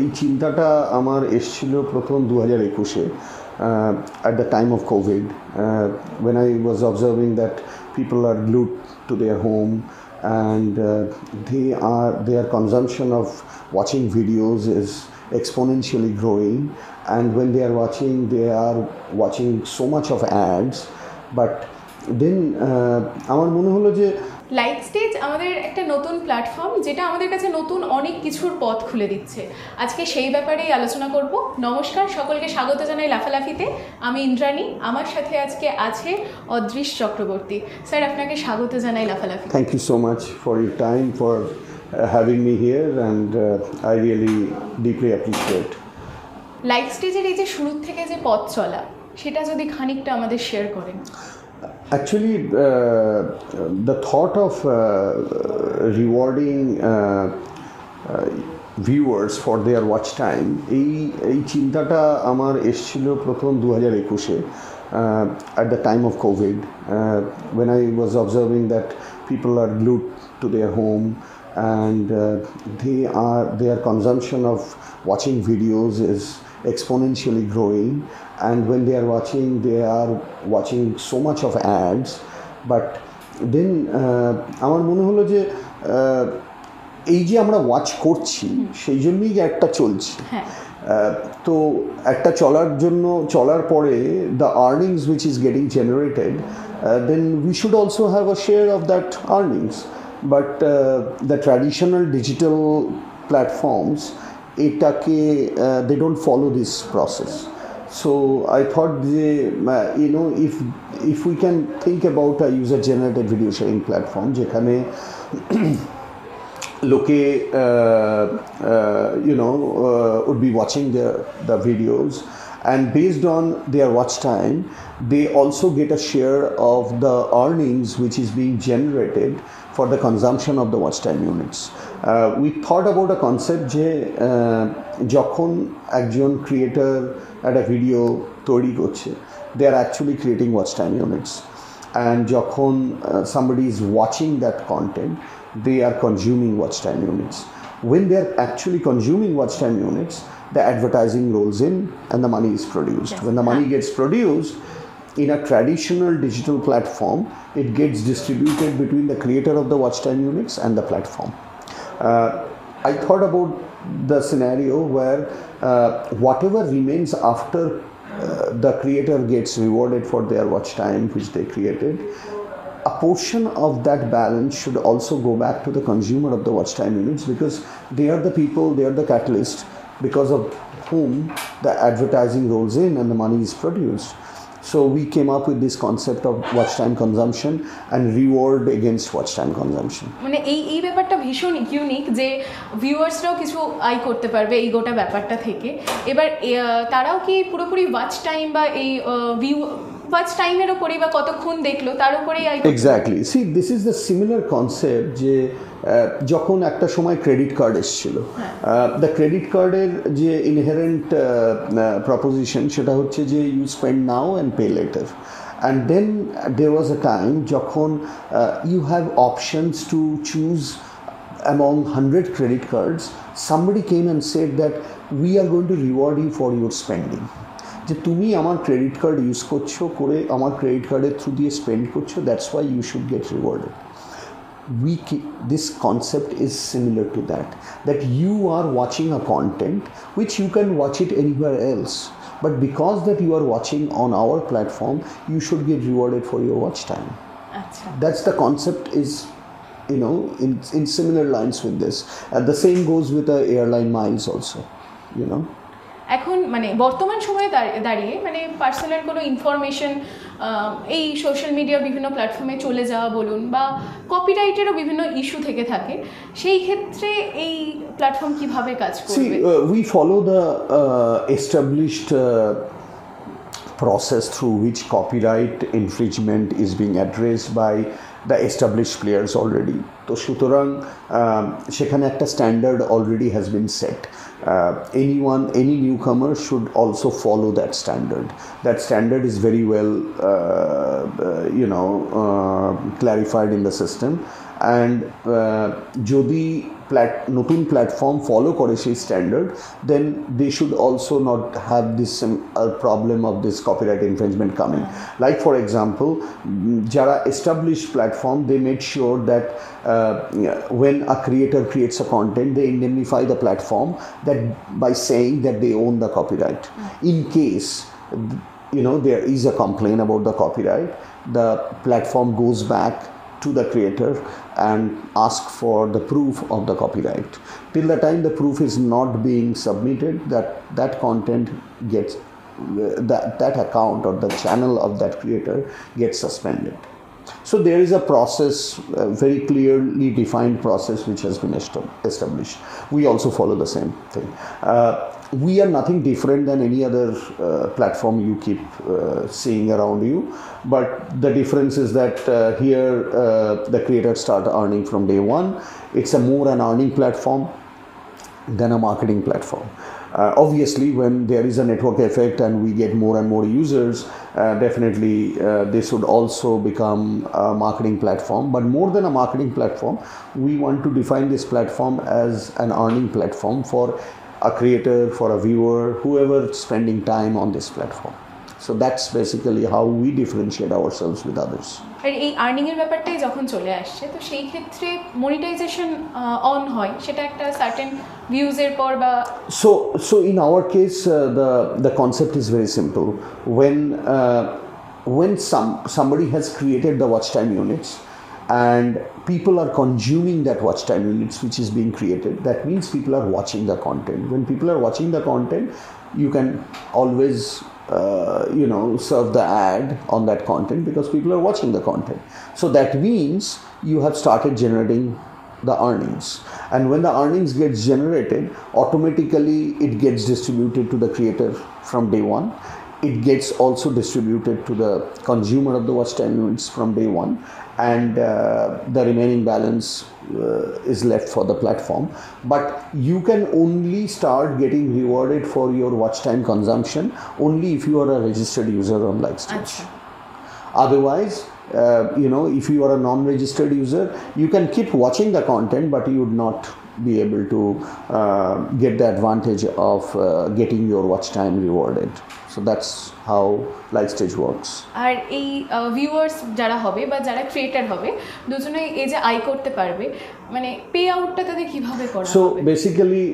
এই চিন্তাটা আমার এসেছিল প্রথম 2021-এ at the time of COVID, when I was observing that people are glued to their home and their consumption of watching videos is exponentially growing, and when they are watching so much of ads. But then আমার মনে হলো যে লাইকস্টেজ আমাদের একটা নতুন platform, যেটা আমাদের কাছে নতুন অনেক কিছুর পথ খুলে দিচ্ছে। আজকে সেই ব্যাপারেই আলোচনা করব। নমস্কার, সকলকে স্বাগত জানাই লাফালাফিতে। আমি ইন্দ্রাণী, আমার সাথে আজকে আছে অদৃশ চক্রবর্তী। স্যার, আপনাকে স্বাগত জানাই লাফালাফি। Thank you so much for your time, for having me here, and I really deeply appreciate. লাইকস্টেজের এই যে শুরু থেকে যে পথ চলা, সেটা যদি খানিকটা আমাদের শেয়ার করেন। Actually, the thought of rewarding viewers for their watch time, এই চিন্তাটা আমার এসেছিল প্রথম 2021-এ at the time of COVID, when I was observing that people are glued to their home and their consumption of watching videos is exponentially growing, and when they are watching so much of ads. But then আমার মনে হলো যে এই যে আমরা watch করছি সেই জন্যই একটা চলছে, তো একটা চলার পরে the earnings which is getting generated, then we should also have a share of that earnings. But the traditional digital platforms, এটাকে they don't follow this process. So I thought if we can think about a user generated video sharing platform যেখানে লোকে would be watching the videos, and based on their watch time they also get a share of the earnings which is being generated for the consumption of the watch time units. We thought about a concept যে যখন একজন creator একটা video তৈরি করছে, they are actually creating watch time units, and যখন somebody is watching that content, they are consuming watch time units. When they are actually consuming watch time units, the advertising rolls in and the money is produced. Yes. When the money gets produced in a traditional digital platform, it gets distributed between the creator of the watch time units and the platform. I thought about the scenario where whatever remains after the creator gets rewarded for their watch time which they created, a portion of that balance should also go back to the consumer of the watch time units, because they are the people, they are the catalyst because of whom the advertising rolls in and the money is produced. So we came up with this concept of watch time consumption and reward against watch time consumption. মানে এই ব্যাপারটা ভীষণ unique যে ভিউয়ার্সরাও কিছু আয় করতে পারবে এই গোটা ব্যাপারটা থেকে। এবার তারাও কি পুরোপুরি ওয়াচ টাইম বা এই ওয়াচ টাইমের ওপরেই বা কতক্ষণ দেখলো তার উপরেই আয়? Exactly, see this is the similar concept যে যখন একটা সময় ক্রেডিট কার্ড এসেছিল, দ্য ক্রেডিট কার্ডের যে ইনহেরেন্ট প্রপোজিশন সেটা হচ্ছে যে you spend now and pay later, and then there was a time যখন you have options to choose among 100 credit cards. Somebody came and said that we are going to reward you for your spending. যে তুমি আমার credit card use করছো, করে আমার credit কার্ডের through দিয়ে spend করছো, that's why you should get rewarded. This concept is similar to that you are watching a content which you can watch it anywhere else, but because that you are watching on our platform, you should get rewarded for your watch time. Achha. That's the concept is in similar lines with this, and the same goes with the airline miles also. এখন মানে বর্তমান সময়ে দাঁড়িয়ে মানে personal কোনো information এই social media বিভিন্ন প্ল্যাটফর্মে চলে যাওয়া বলুন বা কপিরাইটেরও বিভিন্ন ইস্যু থেকে থাকে, সেই ক্ষেত্রে এই প্ল্যাটফর্ম কিভাবে কাজ করবে? We follow the established process through which copyright infringement is being addressed by the established players already. তো সুতরাং সেখানে একটা standard already has been set. Any newcomer should also follow that standard. That standard is very well clarified in the system, and যদি নতুন platform follow করে সেই standard, then they should also not have this problem of this copyright infringement coming. Like for example, যারা establish platform, they made sure that when a creator creates a content, they indemnify the platform that by saying that they own the copyright. In case there is a complaint about the copyright, the platform goes back to the creator and ask for the proof of the copyright. Till the time the proof is not being submitted, that content gets that account or the channel of that creator gets suspended. So there is a process, a very clearly defined process which has been established. We also follow the same thing. We are nothing different than any other platform you keep seeing around you, but the difference is that here the creators start earning from day one. It's more an earning platform than a marketing platform. Obviously, when there is a network effect and we get more and more users, definitely this would also become a marketing platform. But more than a marketing platform, we want to define this platform as an earning platform for a creator, for a viewer, whoever spending time on this platform. So that's basically how we differentiate ourselves with others. আর এই earning এর ব্যাপারটাই যখন চলে আসছে, তো সেই ক্ষেত্রে monetization on হয়, সেটা একটা সার্টেন ভিউজ এর পর বা so in our case the concept is very simple. When somebody has created the watch time units and people are consuming that watch time units which is being created, that means people are watching the content. When people are watching the content, you can always serve the ad on that content because people are watching the content. So that means you have started generating the earnings, and when the earnings gets generated, automatically it gets distributed to the creator from day one. It gets also distributed to the consumer of the watch time units from day one, and the remaining balance is left for the platform. But you can only start getting rewarded for your watch time consumption only if you are a registered user on Lykstage. Otherwise, if you are a non-registered user, you can keep watching the content, but you would not be able to get the advantage of getting your watch time rewarded. So that's how Lykstage works. আর এই viewers যারা হবে বা যারা creator হবে, দুজনে এই যে I করতে পারবে, মানে পে আউটটা তাদের কিভাবে করা হবে? So basically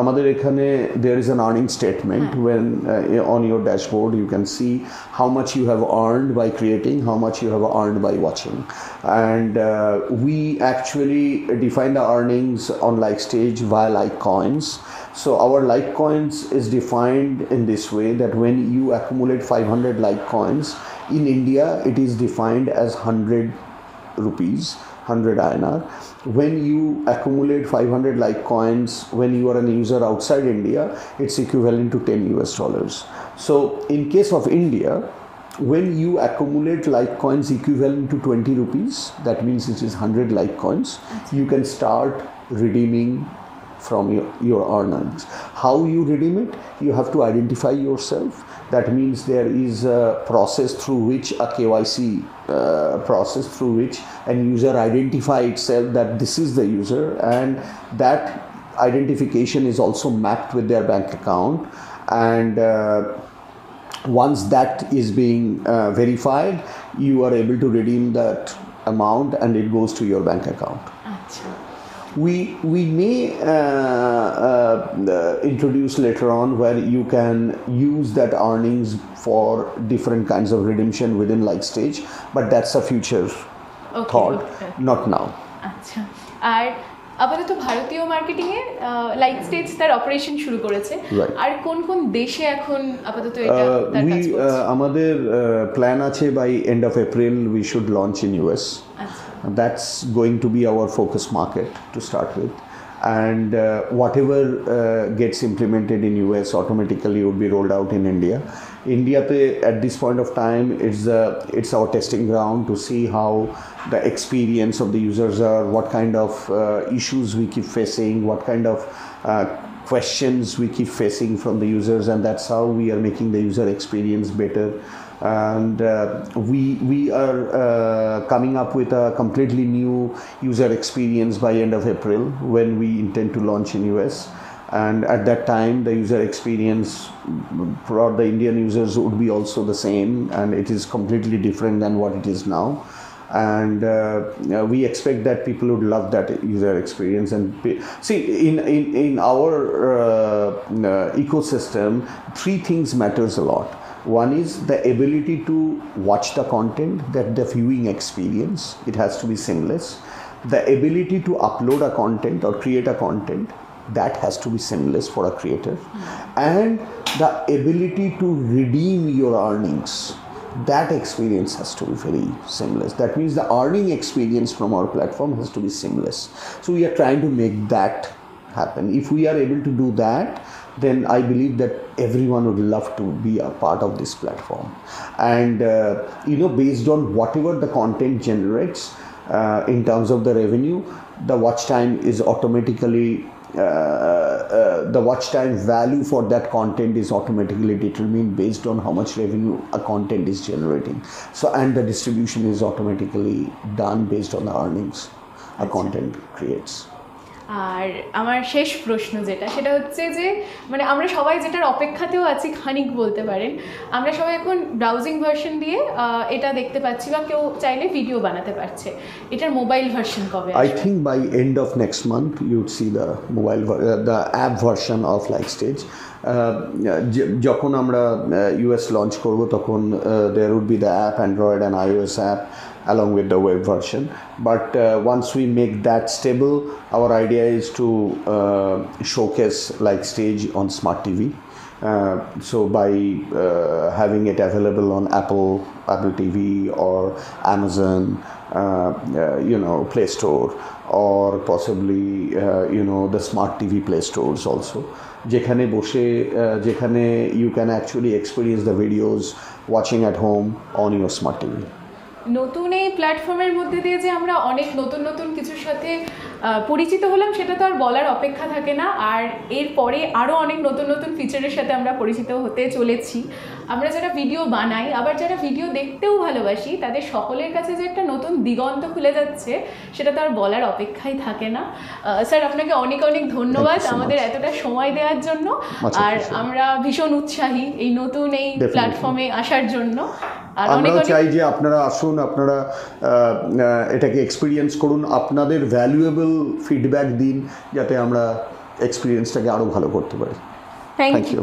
আমাদের এখানে there is an earning statement when on your dashboard you can see how much you have earned by creating, how much you have earned by watching, and we actually define the earnings on Lykstage via Likecoins. So our Likecoins is defined in this way that when you accumulate 500 Likecoins in India, it is defined as 100 rupees, 100 INR. When you accumulate 500 Likecoins when you are an user outside India, it's equivalent to $10. So in case of India, when you accumulate Likecoins equivalent to 20 rupees, that means it is 100 Likecoins, you can start redeeming from your earnings. How you redeem it? You have to identify yourself. That means there is a process through which a KYC process through which an user identify itself that this is the user, and that identification is also mapped with their bank account, and once that is being verified, you are able to redeem that amount and it goes to your bank account. We may introduce later on where you can use that earnings for different kinds of redemption within Lykstage, but that's a future thought, not now. আচ্ছা, আর আপাতত ভারতীয় marketing এ Lykstage তার operation শুরু করেছে, আর কোন কোন দেশে এখন আপাতত এটা তার কাজ করছে? আমাদের প্ল্যান আছে by end of April we should launch in US. That's going to be our focus market to start with, and whatever gets implemented in US automatically would be rolled out in India. At this point of time, it's our testing ground to see how the experience of the users are, what kind of issues we keep facing, what kind of questions we keep facing from the users, and that's how we are making the user experience better and we are coming up with a completely new user experience by end of April, when we intend to launch in US. And at that time the user experience for the Indian users would be also the same, and it is completely different than what it is now. And we expect that people would love that user experience. And see, in our ecosystem, three things matters a lot. One is the ability to watch the content, that the viewing experience, it has to be seamless. The ability to upload a content or create a content, that has to be seamless for a creator. And the ability to redeem your earnings, that experience has to be very seamless. That means the earning experience from our platform has to be seamless. So we are trying to make that happen. If we are able to do that, then I believe that everyone would love to be a part of this platform. And based on whatever the content generates in terms of the revenue, the watch time is automatically the watch time value for that content is automatically determined based on how much revenue a content is generating. So, and the distribution is automatically done based on the earnings a content creates. আর আমার শেষ প্রশ্ন সেটা হচ্ছে যে মানে আমরা সবাই যেটার অপেক্ষাতেও আছি খানিক বলতে পারেন, আমরা সবাই এখন ব্রাউজিং ভার্সন দিয়ে এটা দেখতে পাচ্ছি বা কেউ চাইলে ভিডিও বানাতে পারছে, এটার মোবাইল ভার্সন কবে? I think by end of next month you would see the the app version of Lykstage. যখন আমরা US launch করব তখন there would be the app, Android and iOS app along with the web version. But once we make that stable, our idea is to showcase Lykstage on smart TV. So by having it available on Apple TV or Amazon, Play Store, or possibly the smart TV Play Stores also. যেখানে you can actually experience the videos watching at home on your smart TV. নতুন এই প্ল্যাটফর্মের মধ্যে দিয়ে যে আমরা অনেক নতুন নতুন কিছুর সাথে পরিচিত হলাম, সেটা তো আর বলার অপেক্ষা থাকে না। আর এরপরে আরও অনেক নতুন নতুন ফিচারের সাথে আমরা পরিচিত হতে চলেছি। আমরা যারা ভিডিও বানাই, আবার যারা ভিডিও দেখতেও ভালোবাসি, তাদের সকলের কাছে যে একটা নতুন দিগন্ত খুলে যাচ্ছে, সেটা তো আর বলার অপেক্ষাই থাকে না। স্যার, আপনাকে অনেক অনেক ধন্যবাদ আমাদের এতটা সময় দেওয়ার জন্য। আর আমরা ভীষণ উৎসাহী এই নতুন এই প্ল্যাটফর্মে আসার জন্য। আমরাও চাই যে আপনারা আসুন, আপনারা এটাকে এক্সপিরিয়েন্স করুন, আপনাদের ভ্যালুয়েবল ফিডব্যাক দিন, যাতে আমরা এক্সপিরিয়েন্সটাকে আরও ভালো করতে পারি। Thank you.